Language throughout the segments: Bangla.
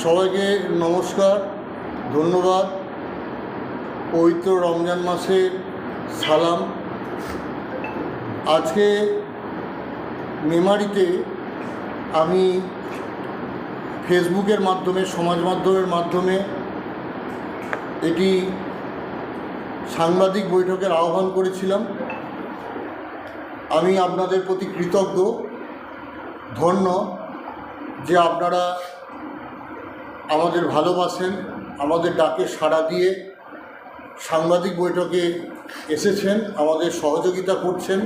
সবাইকে নমস্কার, ধন্যবাদ। পবিত্র রমজান মাসের সালাম। আজকে মেমারিতে আমি ফেসবুকের মাধ্যমে, সমাজ মাধ্যমের মাধ্যমে এটি সাংবাদিক বৈঠকের আহ্বান করেছিলাম। আমি আপনাদের প্রতি কৃতজ্ঞ, ধন্য যে আপনারা আমাদের ভালোবাসেন, আমাদের ডাকে সাড়া দিয়ে সাংবাদিক বৈঠকে এসেছেন, আমাদের সহযোগিতা করছেন।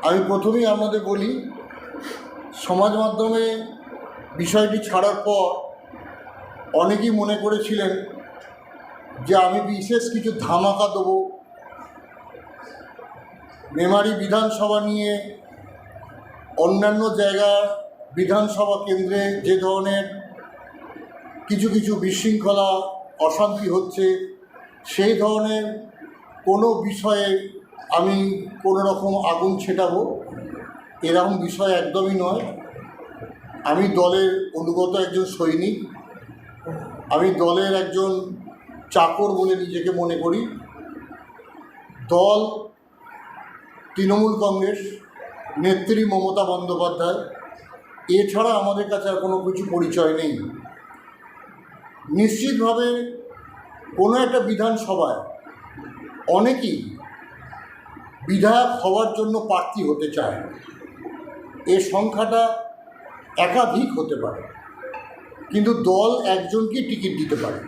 আমি প্রথমেই আপনাদের বলি, সমাজ মাধ্যমে বিষয়টি ছাড়ার পর অনেকেই মনে করেছিলেন যে আমি বিশেষ কিছু ধামাকা দেবো। মেমারি বিধানসভা নিয়ে অন্যান্য জায়গার বিধানসভা কেন্দ্রে যে ধরনের কিছু কিছু বিশৃঙ্খলা, অশান্তি হচ্ছে, সেই ধরনের কোনো বিষয়ে আমি কোনো রকম আগুন ছেটাবো, এরকম বিষয় একদমই নয়। আমি দলের অনুগত একজন সৈনিক, আমি দলের একজন চাকর বলে নিজেকে মনে করি। দল তৃণমূল কংগ্রেস, নেত্রী মমতা বন্দ্যোপাধ্যায়, এছাড়া আমাদের কাছে আর কোনো কিছু পরিচয় নেই। নিশ্চিতভাবে কোনো একটা বিধানসভায় অনেকেই বিধায়ক হওয়ার জন্য প্রার্থী হতে চায়। এ সংখ্যাটা একাধিক হতে পারে, কিন্তু দল একজনকেই টিকিট দিতে পারে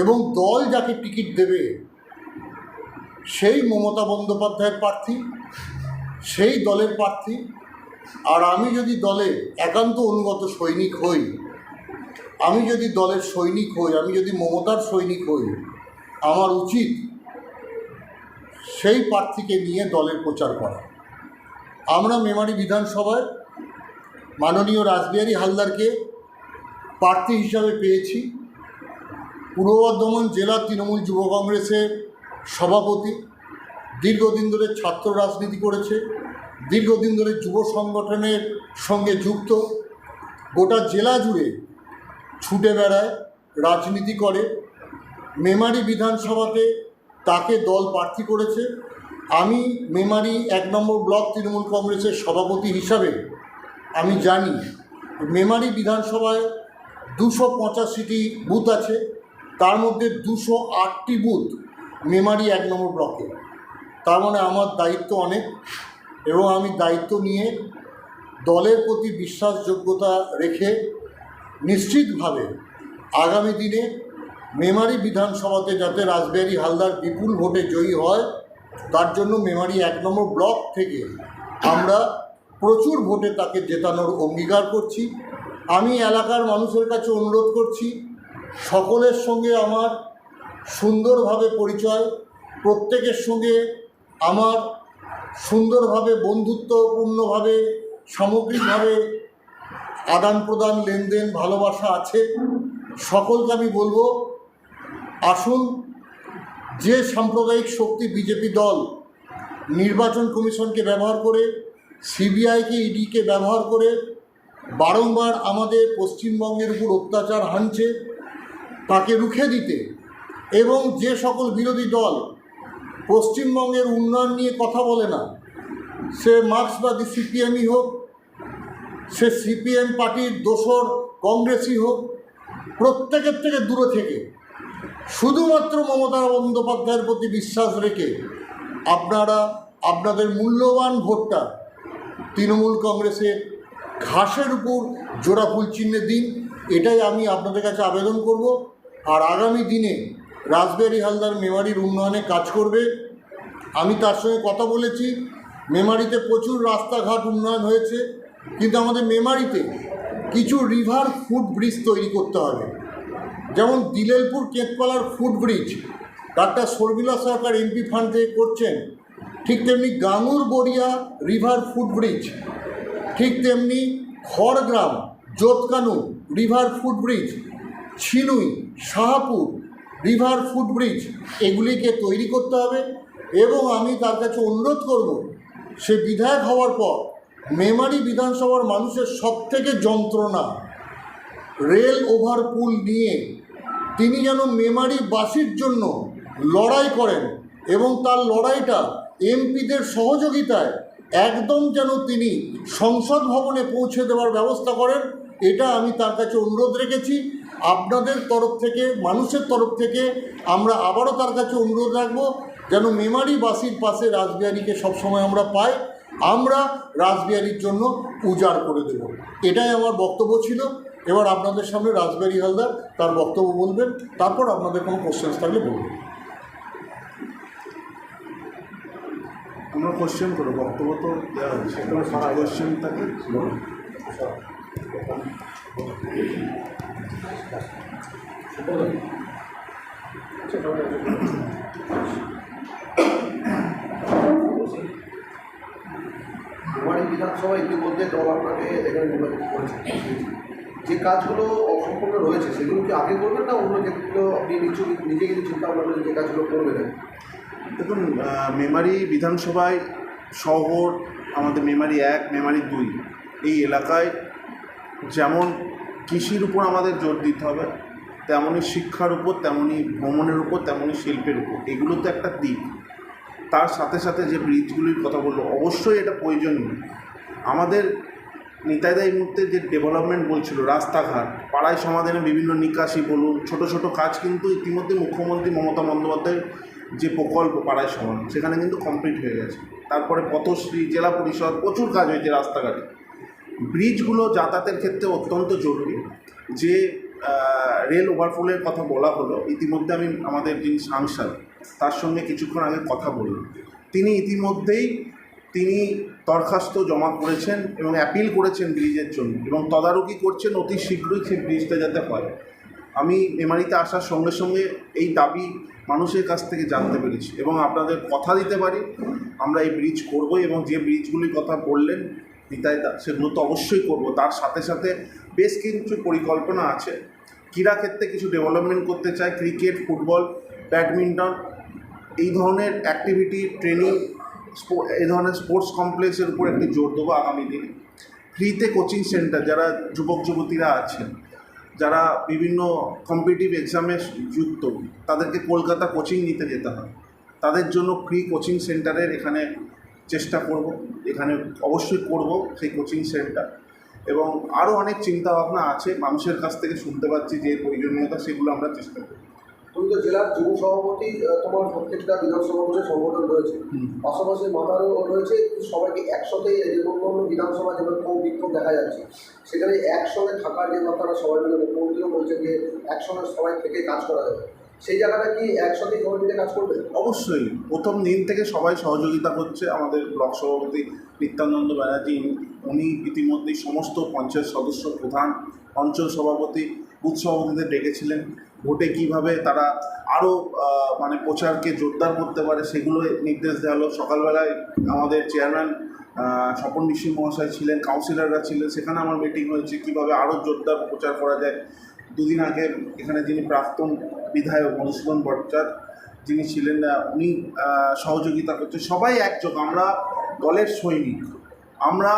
এবং দল যাকে টিকিট দেবে সেই মমতা বন্দ্যোপাধ্যায়ের প্রার্থী, সেই দলের প্রার্থী। আর আমি যদি দলের একান্ত অনুগত সৈনিক হই, আমি যদি দলের সৈনিক হই, আমি যদি মমতার সৈনিক হই, আমার উচিত সেই প্রার্থীকে নিয়ে দলের প্রচার করা। আমরা মেমারি বিধানসভায় মাননীয় রাসবিহারী হালদারকে প্রার্থী হিসাবে পেয়েছি। পূর্ব বর্ধমান জেলা তৃণমূল যুব কংগ্রেসের সভাপতি, দীর্ঘদিন ধরে ছাত্র রাজনীতি করেছে, দীর্ঘদিন ধরে যুব সংগঠনের সঙ্গে যুক্ত, গোটা জেলা জুড়ে ছুটে বেড়ায়, রাজনীতি করে। মেমারি বিধানসভাতে তাকে দল প্রার্থী করেছে। আমি মেমারি 1 নম্বর ব্লক তৃণমূল কংগ্রেসের সভাপতি হিসাবে আমি জানি মেমারি বিধানসভায় 285টি বুথ আছে, তার মধ্যে 208টি বুথ মেমারি 1 নম্বর ব্লকে। তার মানে আমার দায়িত্ব অনেক, এবং আমি দায়িত্ব নিয়ে দলের প্রতি বিশ্বাসযোগ্যতা রেখে নিশ্চিতভাবে আগামী দিনে মেমারি বিধানসভাতে যাতে রাসবিহারী হালদার বিপুল ভোটে জয়ী হয়, তার জন্য মেমারি 1 নম্বর ব্লক থেকে আমরা প্রচুর ভোটে তাকে জেতানোর অঙ্গীকার করছি। আমি এলাকার মানুষের কাছে অনুরোধ করছি, সকলের সঙ্গে আমার সুন্দরভাবে পরিচয়, প্রত্যেকের সঙ্গে আমার সুন্দরভাবে, বন্ধুত্বপূর্ণভাবে, সামগ্রিকভাবে আদান প্রদান, লেনদেন, ভালোবাসা আছে। সকলকে আমি বলবো, আসুন, যে সাম্প্রদায়িক শক্তি বিজেপি দল নির্বাচন কমিশনকে ব্যবহার করে, সিবিআইকে, ইডিকে ব্যবহার করে বারংবার আমাদের পশ্চিমবঙ্গের উপর অত্যাচার হানছে, তাকে রুখে দিতে, এবং যে সকল বিরোধী দল পশ্চিমবঙ্গের উন্নয়ন নিয়ে কথা বলে না, সে মার্ক্সবাদী সিপিএমই হোক, সে সিপিএম পার্টির দোসর কংগ্রেসই হোক, প্রত্যেকের থেকে দূরে থেকে শুধুমাত্র মমতা বন্দ্যোপাধ্যায়ের প্রতি বিশ্বাস রেখে আপনারা আপনাদের মূল্যবান ভোটটা তৃণমূল কংগ্রেসের ঘাসের উপর জোড়া ফুল চিহ্নে দিন। এটাই আমি আপনাদের কাছে আবেদন করব। আর আগামী দিনে রাসবিহারী হালদার মেমারির উন্নয়নে কাজ করবে। আমি তার সঙ্গে কথা বলেছি। মেমারিতে প্রচুর রাস্তাঘাট উন্নয়ন হয়েছে, কিন্তু আমাদের মেমারিতে কিছু রিভার ফুট ব্রিজ তৈরি করতে হবে। যেমন দিলেলপুর কেতপালার foot bridge doctor Sharmila Sarkar MP fund থেকে করছেন, ঠিক তেমনি Gangur Baria river foot bridge, ঠিক তেমনি Khargram Jotkanu river foot bridge, Chhinui Shahpur river foot bridge, এগুলিকে তৈরি করতে হবে। এবং আমি তার কাছে অনুরোধ করব, সে বিধায়ক হওয়ার পর মেমারি বিধানসভার মানুষের সবথেকে যন্ত্রণা রেল ওভারপুল নিয়ে তিনি যেন মেমারিবাসীর জন্য লড়াই করেন এবং তার লড়াইটা এমপিদের সহযোগিতায় একদম যেন তিনি সংসদ ভবনে পৌঁছে দেওয়ার ব্যবস্থা করেন। এটা আমি তার কাছে অনুরোধ রেখেছি। আপনাদের তরফ থেকে, মানুষের তরফ থেকে আমরা আবারও তার কাছে অনুরোধ রাখবো যেন মেমারিবাসীর পাশে রাসবিহারীকে সবসময় আমরা পাই। আমরা রাসবিহারীর জন্য উজাড় করে দেব, এটাই আমার বক্তব্য ছিল। এবার আপনাদের সামনে রাসবিহারী হালদার তার বক্তব্য বলবেন, তারপর আপনাদের কোনো কোশ্চেন্স থাকলে বলবেন। আমরা কোশ্চেন করবো, বক্তব্য তো দেওয়া হচ্ছে, কোশ্চেন থাকে মেমারি বিধানসভা ইতিমধ্যে দল আপনাকে এখানে নির্বাচিত করেছে, যে কাজগুলো অসম্পূর্ণ রয়েছে সেগুলো কি আগে করবেন না অন্য যেগুলো আপনি নিজে কিছু চিন্তা ভাবনা করে যে কাজগুলো করবেন? দেখুন, মেমারি বিধানসভায় শহর আমাদের মেমারি 1, মেমারি 2 এই এলাকায় যেমন কৃষির উপর আমাদের জোর দিতে হবে, তেমনই শিক্ষার উপর, তেমনই ভ্রমণের উপর, তেমনই শিল্পের উপর, এগুলো তো একটা দিক। তার সাথে সাথে যে ব্রিজগুলির কথা বললো, অবশ্যই এটা প্রয়োজনীয়। আমাদের নিতাইদা এই মুহূর্তে যে ডেভেলপমেন্ট বলছিল, রাস্তাঘাট, পাড়ায় সমাধানে বিভিন্ন নিকাশি বলুন, ছোট ছোট কাজ কিন্তু ইতিমধ্যে মুখ্যমন্ত্রী মমতা বন্দ্যোপাধ্যায়ের যে প্রকল্প পাড়ায় সমাধান, সেখানে কিন্তু কমপ্লিট হয়ে গেছে। তারপরে পথশ্রী, জেলা পরিষদ, প্রচুর কাজ হয়েছে রাস্তাঘাটে। ব্রিজগুলো যাতায়াতের ক্ষেত্রে অত্যন্ত জরুরি। যে রেল ওভারফ্লোর কথা বলা হলো, ইতিমধ্যে আমি আমাদের যিনি সাংসদ তার সঙ্গে কিছুক্ষণ আগে কথা বললাম। তিনি ইতিমধ্যেই দরখাস্ত জমা করেছেন এবং অ্যাপিল করেছেন ব্রিজের জন্য, এবং তদারকি করছেন অতি শীঘ্রই সেই ব্রিজটা যাতে হয়। আমি মেমারিতে আসার সঙ্গে সঙ্গে এই দাবি মানুষের কাছ থেকে জানতে পেরেছি এবং আপনাদের কথা দিতে পারি আমরা এই ব্রিজ করব, এবং যে ব্রিজগুলির কথা বললেন নিতাইদা, সেগুলো তো অবশ্যই করব। তার সাথে সাথে বেশ কিছু পরিকল্পনা আছে। ক্রীড়াক্ষেত্রে কিছু ডেভেলপমেন্ট করতে চাই, ক্রিকেট, ফুটবল, ব্যাডমিন্টন, এই ধরনের অ্যাক্টিভিটি, ট্রেনিং, এই ধরনের স্পোর্টস কমপ্লেক্সের উপর একটি জোর দেবো আগামী দিনে। ফ্রিতে কোচিং সেন্টার, যারা যুবক যুবতীরা আছেন, যারা বিভিন্ন কম্পিটিটিভ এক্সামে যুক্ত, তাদেরকে কলকাতা কোচিং নিতে যেতে হয়, তাদের জন্য ফ্রি কোচিং সেন্টারের এখানে চেষ্টা করব, এখানে অবশ্যই করব সেই কোচিং সেন্টার। এবং আরও অনেক চিন্তাভাবনা আছে, মানুষের কাছ থেকে শুনতে পাচ্ছি যে প্রয়োজনীয়তা, সেগুলো আমরা চেষ্টা করব। তুমি তো জেলার যুব সভাপতি, তোমার প্রত্যেকটা বিধানসভা করে সংগঠন রয়েছে, পাশাপাশি মাথারও রয়েছে, সবাইকে একসাথে যেমন অন্য বিধানসভা যেমন কম বিক্ষোভ দেখা যাচ্ছে, সেখানে একসঙ্গে থাকার যে মাথাটা সবাই মিলে, মুখ্যমন্ত্রীও বলছে যে একসঙ্গে সবাই থেকে কাজ করা যাবে, সেই জায়গাটা কি একসাথে সবাই মিলে কাজ করবে? অবশ্যই, প্রথম দিন থেকে সবাই সহযোগিতা করছে। আমাদের ব্লক সভাপতি নিত্যানন্দ ব্যানার্জি, উনি ইতিমধ্যেই সমস্ত পঞ্চায়েত সদস্য, প্রধান, অঞ্চল সভাপতি, বুথ সভাপতিদের ডেকেছিলেন। ভোটে কীভাবে তারা আরও প্রচারকে জোরদার করতে পারে সেগুলো নির্দেশ দেওয়া হলো। সকালবেলায় আমাদের চেয়ারম্যান স্বপন বিশ্ব মহাশয় ছিলেন, কাউন্সিলররা ছিলেন, সেখানে আমার মিটিং হয়েছে কীভাবে আরও জোরদার প্রচার করা যায়। দুদিন আগে এখানে যিনি প্রাক্তন বিধায়ক মধুসূদন ভট্টাচার্য যিনি ছিলেন, উনি সহযোগিতা করছে। সবাই একযোগ, আমরা দলের সৈনিক, আমরা